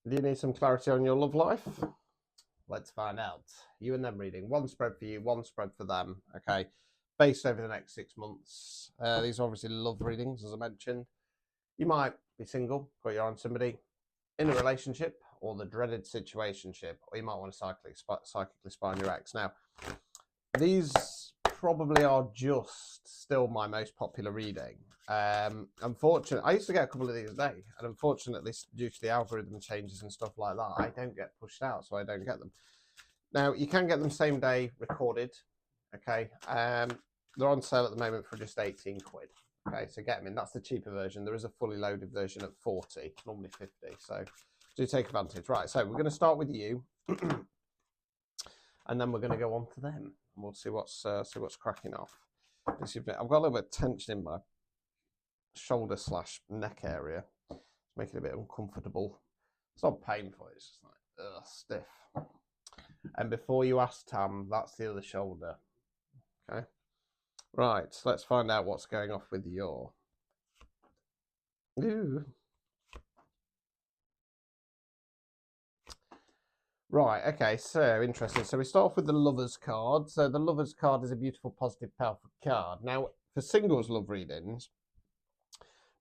Do you need some clarity on your love life? Let's find out. You and them reading. One spread for you, one spread for them. Okay. Based over the next 6 months. These are obviously love readings, as I mentioned. You might be single, got your eye on somebody, in a relationship, or the dreaded situationship, or you might want to psychically spy on your ex. Now, these probably are just still my most popular reading. Unfortunately, I used to get a couple of these a day, and unfortunately, due to the algorithm changes and stuff like that, I don't get pushed out, so I don't get them. Now, you can get them same day recorded. Okay, they're on sale at the moment for just 18 quid. Okay, so get them in. That's the cheaper version. There is a fully loaded version at 40, normally 50. So do take advantage. Right, so we're going to start with you, and then we're going to go on to them. And we'll see what's cracking off. I've got a little bit of tension in my shoulder / neck area. It's making it a bit uncomfortable. It's not painful. It's just like stiff. And before you ask, Tam, that's the other shoulder. Okay. Right. Let's find out what's going off with your. Ooh. Right, okay, so interesting. So we start off with the Lover's card. So the Lover's card is a beautiful, positive, powerful card. Now, for singles love readings,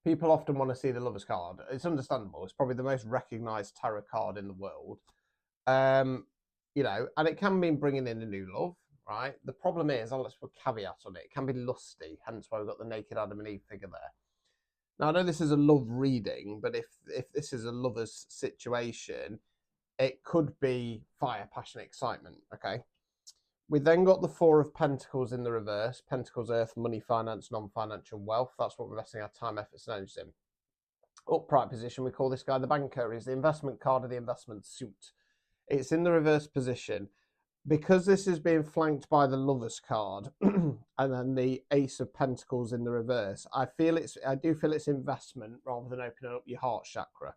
people often want to see the Lover's card. It's understandable. It's probably the most recognised tarot card in the world. You know, and it can mean bringing in a new love, right? The problem is, let's put a caveat on it, it can be lusty, hence why we've got the naked Adam and Eve figure there. Now, I know this is a love reading, but if this is a lover's situation, it could be fire, passion, excitement, okay? We then got the Four of Pentacles in the reverse. Pentacles, earth, money, finance, non-financial wealth. That's what we're investing our time, efforts, and energies in. Upright position, we call this guy the banker. Is the investment card of the investment suit. It's in the reverse position. Because this is being flanked by the Lover's card and then the Ace of Pentacles in the reverse, I do feel it's investment rather than opening up your heart chakra.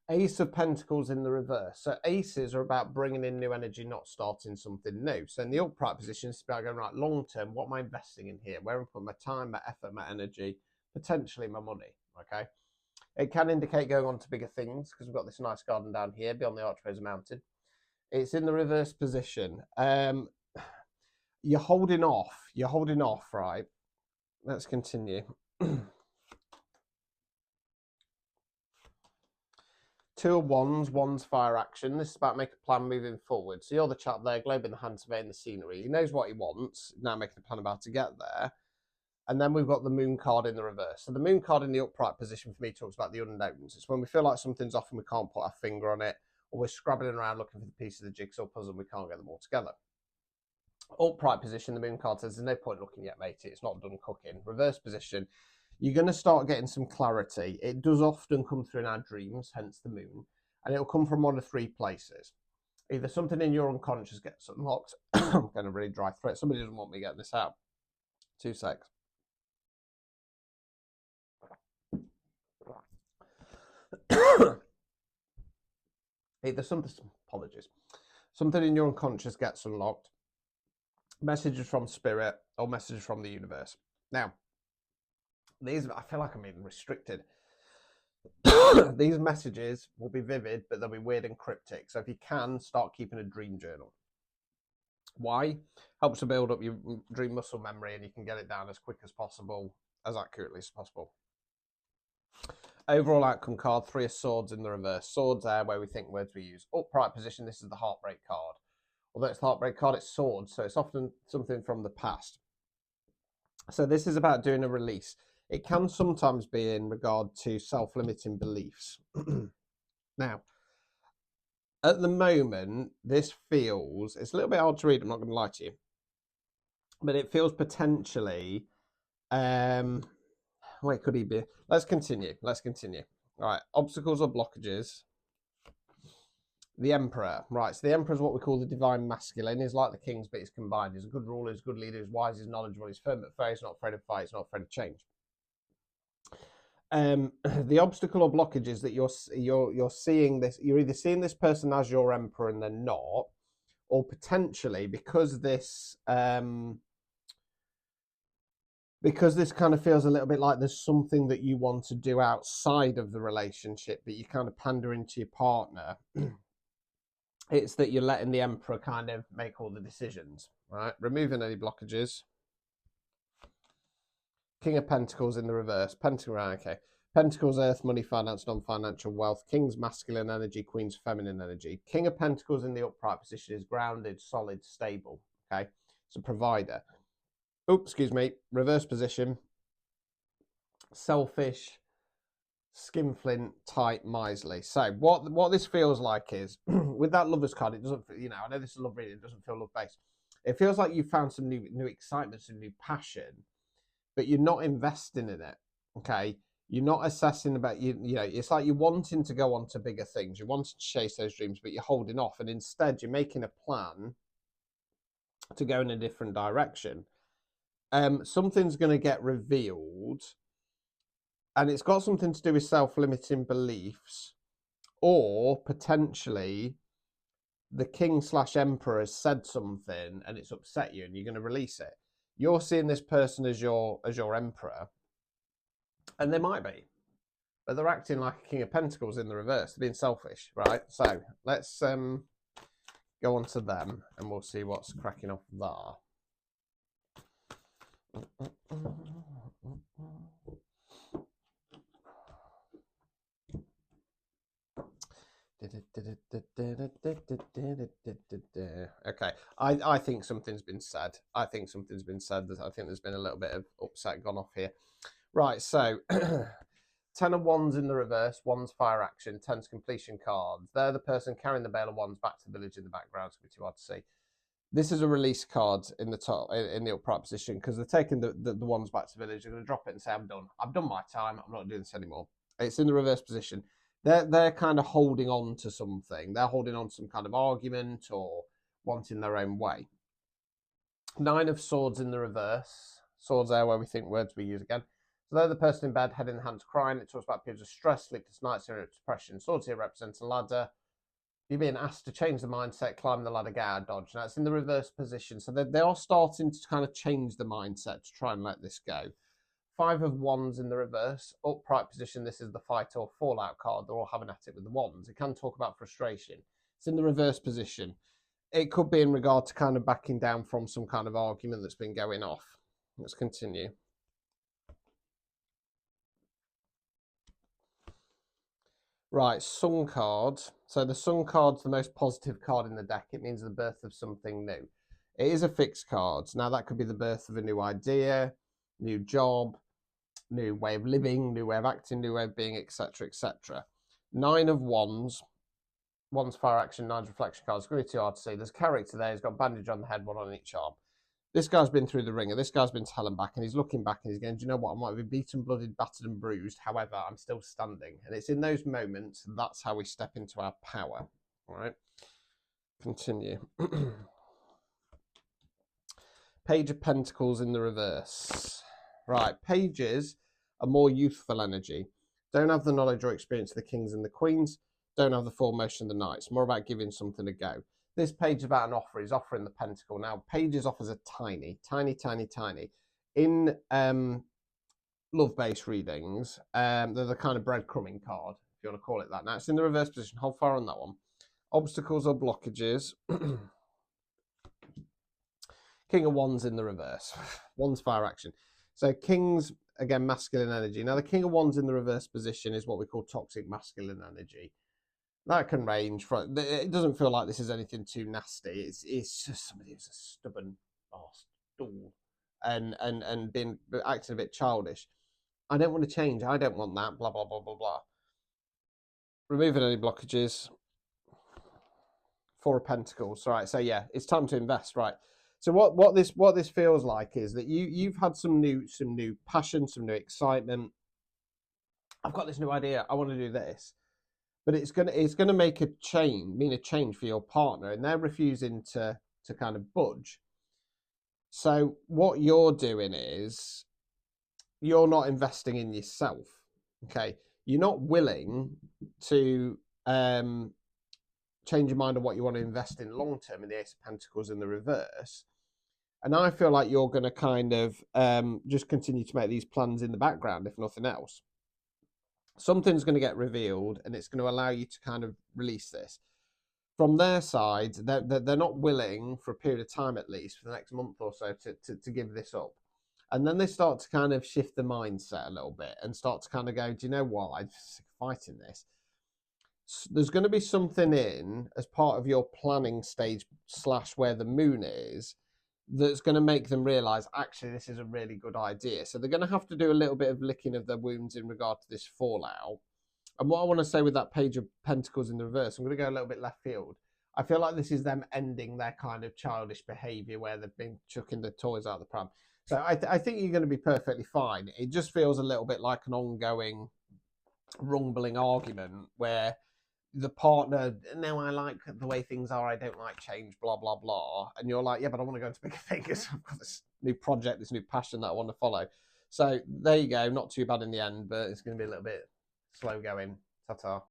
Ace of Pentacles in the reverse. So aces are about bringing in new energy, not starting something new. So in the upright position, it's about going, right, long term, what am I investing in here? Where am I putting my time, my effort, my energy, potentially my money, okay? It can indicate going on to bigger things because we've got this nice garden down here beyond the Archways Mountain. It's in the reverse position. You're holding off, right? Let's continue. Two of Wands fire action. This is about making a plan moving forward. So you're the chap there, globe in the hand, surveying the scenery. He knows what he wants, now making a plan about to get there. And then we've got the Moon card in the reverse. So the Moon card in the upright position for me talks about the unknowns. It's when we feel like something's off and we can't put our finger on it, or we're scrabbling around looking for the piece of the jigsaw puzzle and we can't get them all together. Upright position, the Moon card says there's no point looking yet, matey. It's not done cooking. Reverse position, you're going to start getting some clarity. It does often come through in our dreams, hence the Moon, and it'll come from one of three places. Either something in your unconscious gets unlocked. I'm going to really dry throat. Somebody doesn't want me getting this out. 2 secs. Either something in your unconscious gets unlocked, messages from spirit, or messages from the universe. Now, these, I feel like I'm being restricted. These messages will be vivid, but they'll be weird and cryptic. So if you can, start keeping a dream journal. Why? Helps to build up your dream muscle memory, and you can get it down as quick as possible, as accurately as possible. Overall outcome card, 3 of Swords in the reverse. Swords are where we think words we use. Upright position, this is the Heartbreak card. Although it's the Heartbreak card, it's Swords, so it's often something from the past. So this is about doing a release. It can sometimes be in regard to self-limiting beliefs. Now, at the moment, this feels, it's a little bit hard to read, I'm not going to lie to you, but it feels potentially, where could he be? Let's continue. All right, obstacles or blockages. The Emperor. Right, so the Emperor is what we call the divine masculine. He's like the kings, but he's combined. He's a good ruler, he's a good leader, he's wise, he's knowledgeable, he's firm but fair, he's not afraid of fight, he's not afraid of change. The obstacle or blockages that you're seeing this, you're either seeing this person as your Emperor and they're not, or potentially because this because this kind of feels a little bit like there's something that you want to do outside of the relationship, but you kind of pandering to your partner. It's that you're letting the Emperor kind of make all the decisions, right? Removing any blockages. King of Pentacles in the reverse. Pentacle, right, okay. Pentacles, earth, money, finance, non-financial wealth. King's masculine energy, Queen's feminine energy. King of Pentacles in the upright position is grounded, solid, stable, okay? It's a provider. Oops, excuse me. Reverse position. Selfish, skinflint, tight, miserly. So what this feels like is, with that Lover's card, it doesn't, I know this is love reading, it doesn't feel love-based. It feels like you found some new excitement, some new passion, but you're not investing in it, okay? You're not assessing about, it's like you're wanting to go on to bigger things. You're wanting to chase those dreams, but you're holding off. And instead, you're making a plan to go in a different direction. Something's going to get revealed, and it's got something to do with self-limiting beliefs, or potentially the king/emperor has said something and it's upset you and you're going to release it. You're seeing this person as your emperor, and they might be, but they're acting like a King of Pentacles in the reverse. They're being selfish, right? So let's go on to them and we'll see what's cracking off there. Okay, I think something's been said. I think there's been a little bit of upset gone off here. Right, so 10 of Wands in the reverse, Wands fire action, 10's completion cards. They're the person carrying the Bale of Wands back to the village in the background. It's going to be too hard to see. This is a release card in the top, in the upright position, because they're taking the Wands back to the village. They're going to drop it and say, I'm done. I've done my time. I'm not doing this anymore. It's in the reverse position. They're kind of holding on to something. They're holding on to some kind of argument or wanting their own way. 9 of Swords in the reverse. Swords there where we think words we use again. So they're the person in bed, head in the hands, crying. It talks about periods of stress, sleepless nights, depression. Swords here represents a ladder. You're being asked to change the mindset, climb the ladder, get out of dodge. Now it's in the reverse position. So they are starting to kind of change the mindset to try and let this go. 5 of Wands in the reverse, upright position. This is the fight or fallout card. They're all having at it with the wands. It can talk about frustration. It's in the reverse position. It could be in regard to kind of backing down from some kind of argument that's been going off. Let's continue. Right, Sun card. So the Sun card's the most positive card in the deck. It means the birth of something new. It is a fixed card. Now that could be the birth of a new idea, new job, new way of living, new way of acting, new way of being, etc., etc. 9 of Wands. Wands fire action, 9's reflection cards. It's going to be too hard to see. There's a character there. He's got a bandage on the head, one on each arm. This guy's been through the ringer. This guy's been to hell and back, and he's looking back and he's going, do you know what? I might be beaten, blooded, battered, and bruised. However, I'm still standing. And it's in those moments that's how we step into our power. All right. Continue. Page of Pentacles in the reverse. Right. Pages are more youthful energy. Don't have the knowledge or experience of the kings and the queens. Don't have the full motion of the knights. More about giving something a go. This page is about an offer. He's offering the pentacle. Now, pages offers are tiny. In love-based readings, they're the kind of breadcrumbing card, if you want to call it that. Now, it's in the reverse position. Hold fire on that one. Obstacles or blockages. King of Wands in the reverse. Wands fire action. So kings, again, masculine energy. Now, the King of Wands in the reverse position is what we call toxic masculine energy. That can range from, it doesn't feel like this is anything too nasty. It's just somebody who's a stubborn stool and been acting a bit childish. I don't want to change. I don't want that. Blah, blah, blah, blah, blah. Removing any blockages. 4 of Pentacles. Right. So yeah, it's time to invest. Right. So what this feels like is that you've had some new passion, some new excitement. I've got this new idea. I want to do this. But it's gonna make a change for your partner, and they're refusing to kind of budge. So what you're doing is you're not investing in yourself. Okay, you're not willing to change your mind on what you want to invest in long term in the Ace of Pentacles in the reverse. And I feel like you're going to kind of just continue to make these plans in the background, if nothing else. Something's going to get revealed, and it's going to allow you to kind of release this. From their side, they're not willing, for a period of time at least, for the next month or so, to give this up. And then they start to kind of shift the mindset a little bit and start to kind of go, do you know what? I'm sick of fighting this. There's going to be something in as part of your planning stage / where the moon is that's going to make them realize actually this is a really good idea. So they're going to have to do a little bit of licking of their wounds in regard to this fallout. And what I want to say with that Page of Pentacles in the reverse, I'm going to go a little bit left field. I feel like this is them ending their kind of childish behavior where they've been chucking the toys out of the pram. So I think you're going to be perfectly fine. It just feels a little bit like an ongoing rumbling argument where the partner, no, I like the way things are, I don't like change, blah, blah, blah. And you're like, yeah, but I want to go into bigger things. I've got this new project, this new passion that I want to follow. So there you go. Not too bad in the end, but it's going to be a little bit slow going. Ta-ta.